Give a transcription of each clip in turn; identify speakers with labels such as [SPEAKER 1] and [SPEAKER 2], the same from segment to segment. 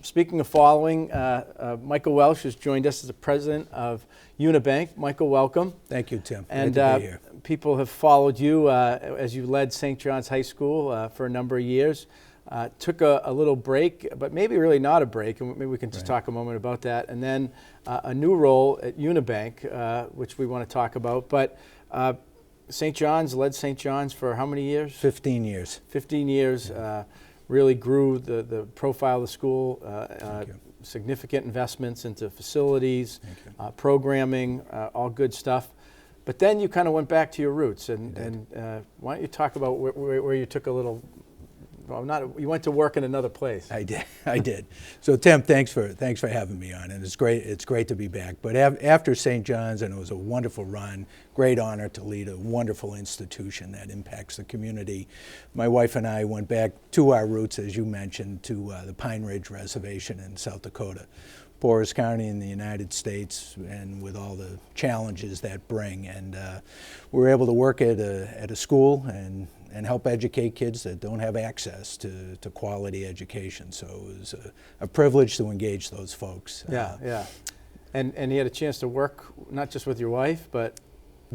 [SPEAKER 1] speaking of following, Michael Welch has joined us as the president of UniBank. Michael, welcome.
[SPEAKER 2] Thank you, Tim.
[SPEAKER 1] And
[SPEAKER 2] Good to be here.
[SPEAKER 1] People have followed you as you led St. John's High School for a number of years. Took a little break, but maybe really not a break, and maybe we can just talk a moment about that. And then a new role at UniBank, which we want to talk about. But St. John's led St. John's for how many years?
[SPEAKER 2] 15 years.
[SPEAKER 1] 15 years. Really grew the profile of the school. Significant investments into facilities, programming, all good stuff. But then you kind of went back to your roots, and why don't you talk about where you took a little, you went to work in another place.
[SPEAKER 2] I did. So Tim, thanks for having me on, and it's great to be back. But after St. John's, and it was a wonderful run, great honor to lead a wonderful institution that impacts the community. My wife and I went back to our roots, as you mentioned, to the Pine Ridge Reservation in South Dakota. Poorest county in the United States, and with all the challenges that bring. And we were able to work at a school and help educate kids that don't have access to quality education. So it was a privilege to engage those folks.
[SPEAKER 1] Yeah. And you had a chance to work not just with your wife, but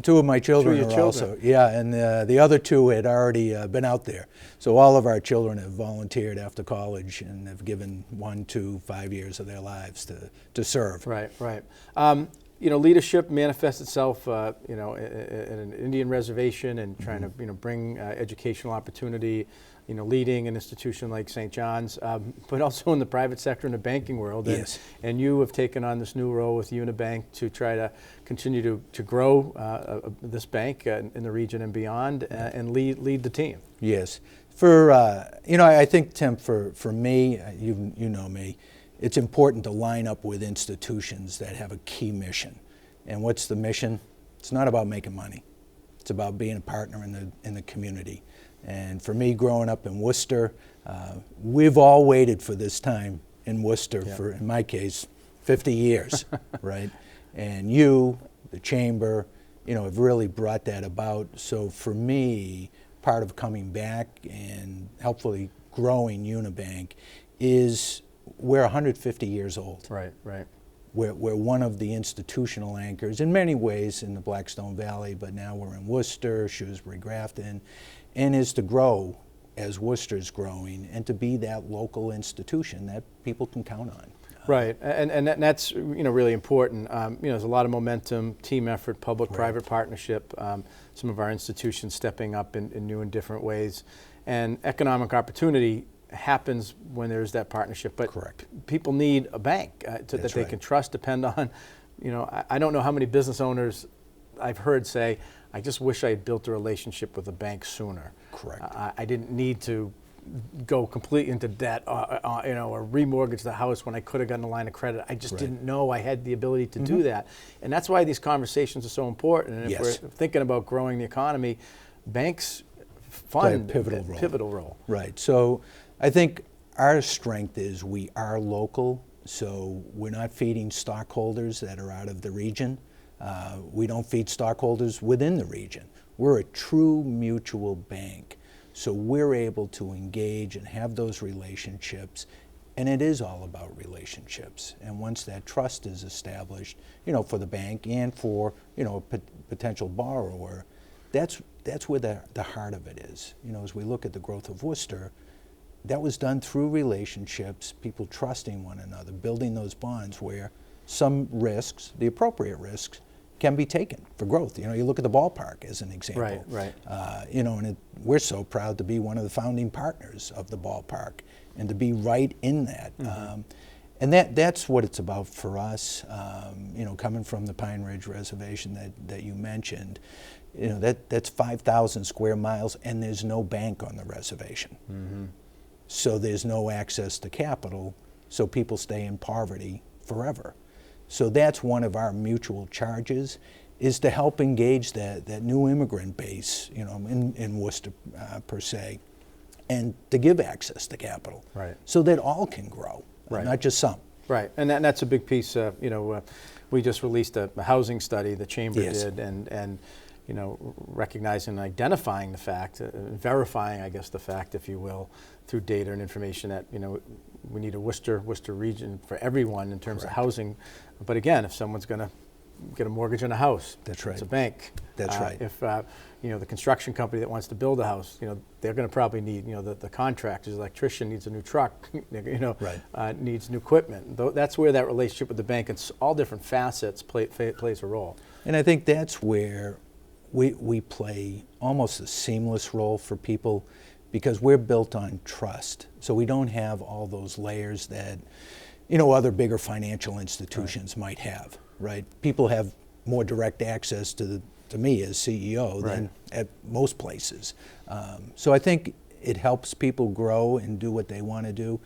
[SPEAKER 2] two of my children are also. Yeah, and the other two had already been out there. So all of our children have volunteered after college and have given 1, 2, 5 years of their lives to serve.
[SPEAKER 1] Right. Leadership manifests itself, in an Indian reservation and trying to, bring educational opportunity, leading an institution like St. John's, but also in the private sector in the banking world.
[SPEAKER 2] Yes.
[SPEAKER 1] And you have taken on this new role with UniBank to try to continue to grow this bank in the region and beyond, and lead the team.
[SPEAKER 2] Yes. I think, Tim, for me, you know me, it's important to line up with institutions that have a key mission. And what's the mission? It's not about making money. It's about being a partner in the community. And for me, growing up in Worcester, we've all waited for this time in Worcester for, in my case, 50 years, right? And you, the chamber, have really brought that about. So for me, part of coming back and helpfully growing UniBank is we're 150 years old.
[SPEAKER 1] Right.
[SPEAKER 2] We're one of the institutional anchors in many ways in the Blackstone Valley, but now we're in Worcester, Shrewsbury, Grafton, and is to grow as Worcester's growing and to be that local institution that people can count on.
[SPEAKER 1] Right, and that's really important. There's a lot of momentum, team effort, public-private partnership, some of our institutions stepping up in new and different ways, and economic opportunity happens when there's that partnership. But people need a bank that they can trust, depend on. I don't know how many business owners I've heard say, I just wish I had built a relationship with a bank sooner.
[SPEAKER 2] Correct.
[SPEAKER 1] I didn't need to go completely into debt, or remortgage the house when I could have gotten a line of credit. I just didn't know I had the ability to do that. And that's why these conversations are so important. And if we're thinking about growing the economy, banks fund
[SPEAKER 2] play a
[SPEAKER 1] pivotal role.
[SPEAKER 2] Right. So I think our strength is we are local, so we're not feeding stockholders that are out of the region. We don't feed stockholders within the region. We're a true mutual bank, so we're able to engage and have those relationships, and it is all about relationships. And once that trust is established, for the bank and for, a potential borrower, that's where the heart of it is. As we look at the growth of Worcester, that was done through relationships, people trusting one another, building those bonds where some risks, the appropriate risks, can be taken for growth. You look at the ballpark as an example.
[SPEAKER 1] Right.
[SPEAKER 2] And we're so proud to be one of the founding partners of the ballpark and to be right in that. And that's what it's about for us. Coming from the Pine Ridge Reservation that you mentioned, that's 5,000 square miles, and there's no bank on the reservation. So there's no access to capital, so people stay in poverty forever. So that's one of our mutual charges, is to help engage that new immigrant base, in Worcester per se, and to give access to capital, so that all can grow, not just some.
[SPEAKER 1] Right, and that's a big piece. We just released a housing study the chamber did, and recognizing and identifying the fact, verifying, I guess, the fact, if you will, through data and information that we need a Worcester region for everyone in terms
[SPEAKER 2] Correct.
[SPEAKER 1] of housing. But again, if someone's going to get a mortgage on a house,
[SPEAKER 2] That's right.
[SPEAKER 1] it's a bank.
[SPEAKER 2] That's right.
[SPEAKER 1] If the construction company that wants to build a house, they're going to probably need, the contractors, the electrician needs a new truck,
[SPEAKER 2] Right.
[SPEAKER 1] needs new equipment. That's where that relationship with the bank and all different facets plays a role.
[SPEAKER 2] And I think that's where we play almost a seamless role for people, because we're built on trust. So we don't have all those layers that other bigger financial institutions might have, right? People have more direct access to me as CEO than at most places. So I think it helps people grow and do what they want to do.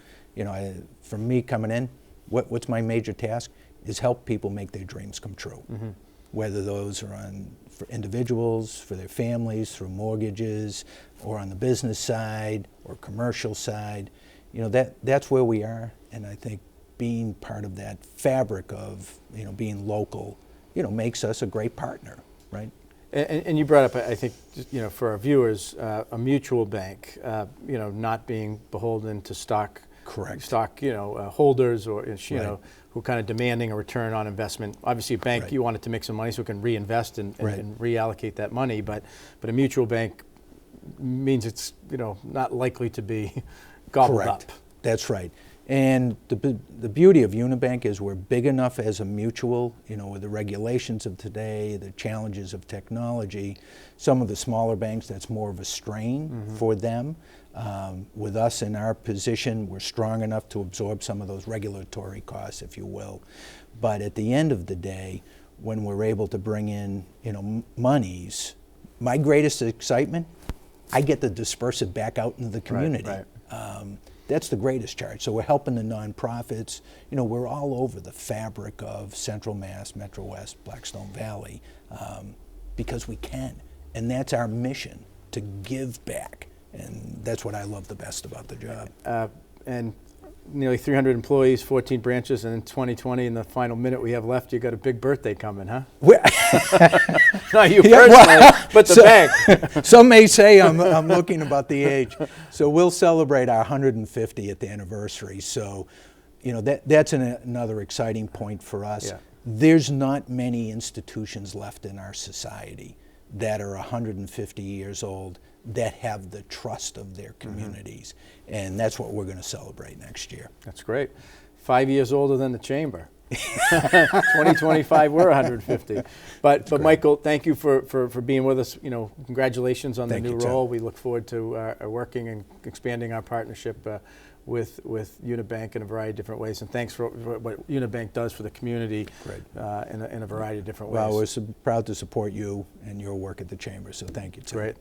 [SPEAKER 2] For me coming in, what's my major task is help people make their dreams come true. Mm-hmm. Whether those are for individuals, for their families, through mortgages, or on the business side or commercial side. That's where we are, and I think being part of that fabric of being local, makes us a great partner, right?
[SPEAKER 1] And you brought up, I think, for our viewers, a mutual bank, not being beholden to stock.
[SPEAKER 2] Correct.
[SPEAKER 1] Stock, holders or
[SPEAKER 2] Right.
[SPEAKER 1] Who kind of demanding a return on investment. Obviously, a bank,
[SPEAKER 2] Right.
[SPEAKER 1] you want it to make some money so it can reinvest and
[SPEAKER 2] Right.
[SPEAKER 1] reallocate that money. But a mutual bank means it's not likely to be gobbled
[SPEAKER 2] Correct.
[SPEAKER 1] up.
[SPEAKER 2] That's right. And the beauty of UniBank is we're big enough as a mutual, with the regulations of today, the challenges of technology. Some of the smaller banks, that's more of a strain for them. With us in our position, we're strong enough to absorb some of those regulatory costs, if you will. But at the end of the day, when we're able to bring in, monies, my greatest excitement, I get to disperse it back out into the community.
[SPEAKER 1] Right.
[SPEAKER 2] That's the greatest charge. So we're helping the nonprofits. We're all over the fabric of Central Mass, Metro West, Blackstone Valley, because we can. And that's our mission, to give back. And that's what I love the best about the job.
[SPEAKER 1] And nearly 300 employees, 14 branches, and in 2020, in the final minute we have left, you got a big birthday coming, huh? Not you personally, but the bank.
[SPEAKER 2] Some may say I'm looking about the age. So we'll celebrate our 150th anniversary. So, that's another exciting point for us.
[SPEAKER 1] Yeah.
[SPEAKER 2] There's not many institutions left in our society that are 150 years old that have the trust of their communities. And that's what we're going to celebrate next year.
[SPEAKER 1] That's great. 5 years older than the chamber. 2025, we're 150. But Michael, thank you for being with us. Congratulations on the new role. We look forward to working and expanding our partnership with UniBank in a variety of different ways. And thanks for what UniBank does for the community in a variety of different ways.
[SPEAKER 2] Well, we're proud to support you and your work at the chamber. So thank you, Tim.
[SPEAKER 1] Great.